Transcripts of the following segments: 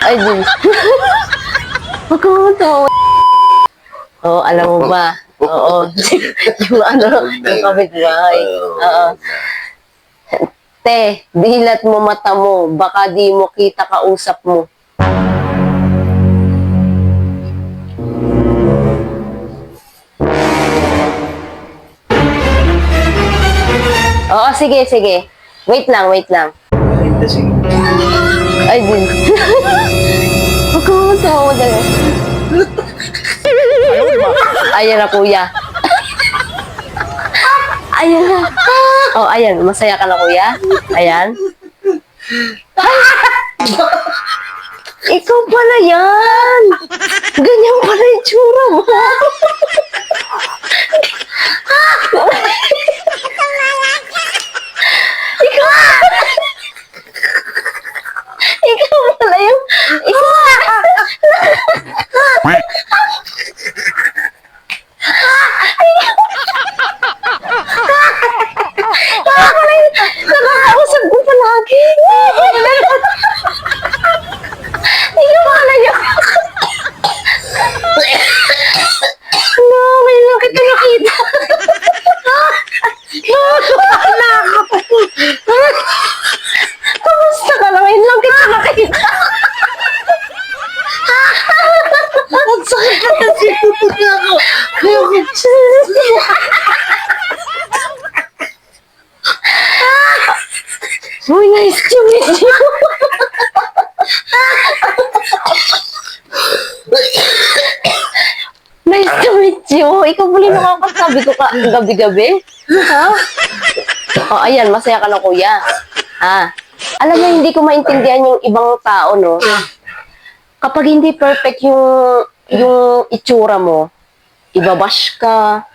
Ay, di. Huwag ka matawa. Oo, alam mo ba? Oo. Yung ano, yung kapitbahay. Oo. Te, dilat mo mata mo. Baka di mo kita kausap mo. Oo, sige, sige. Wait lang, wait lang. Ay, din. Huwag ka matawa dali. Ayan na, kuya. Ayan na. Oh, ayan. Masaya ka na, kuya? Ayan. Ikaw pala yan. Ganyan pala yung tsura mo. Ikaw pala yung... Nakakausap ko palagi. Ikaw pala yung... No, ngayon lang kita nakita. Wala ako. Kamusta ka lang? Ngayon lang kita nakita. Ang sakit ka kasi ako. Uy, nice to meet you. Nice to meet you. Ikaw pala nakakasabi ko ka gabi-gabi. Ha? Oh, ayan, masaya ka na, kuya. Ha? Alam mo, hindi ko maintindihan yung ibang tao, no? Kapag hindi perfect yung itsura mo, ibabash ka,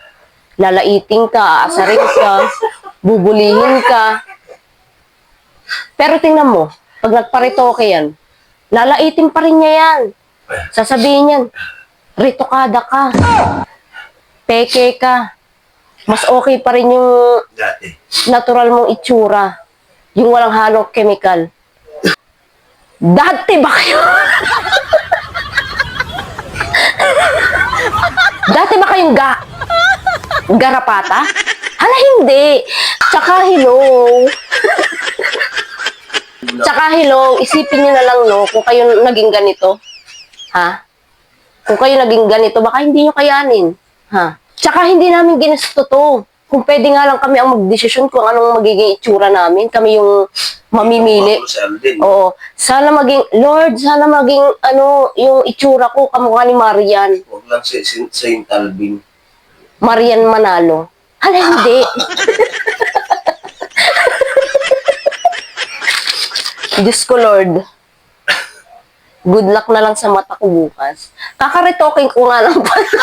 lalaiting ka, aasarin ka, bubulihin ka. Pero tingnan mo, pag nagparitoke yan, lalaiting pa rin niya yan. Sasabihin yan, ritokada ka, peke ka. Mas okay pa rin yung natural mong itsura. Yung walang halong chemical. Dati ba kayo? Dati ba kayong garapata? Hala, hindi. Tsaka hello. Tsaka hello, isipin nyo na lang, no, kung kayo naging ganito. Ha? Kung kayo naging ganito, baka hindi nyo kayanin. Ha? Tsaka hindi namin ginusto to. Kung pwede nga lang kami ang magdesisyon kung anong magiging itsura namin. Kami yung mamimili. Oo. Sana maging, Lord, sana maging, yung itsura ko, kamukha ni Marian. Huwag lang si Saint Alvin. Marian Manalo. Hala, hindi. Diyos ko, Lord. Good luck na lang sa mata ko bukas. Kakaretoking ko nga lang pala.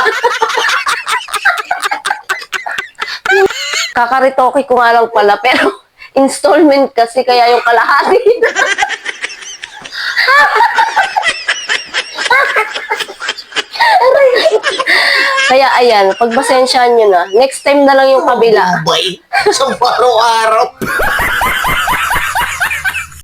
Kakaritoke ko nga lang pala, pero installment kasi, kaya yung kalahati. Kaya ayan, pagbasensyahan nyo na. Next time na lang yung kabila. Bye. Sa araw-araw.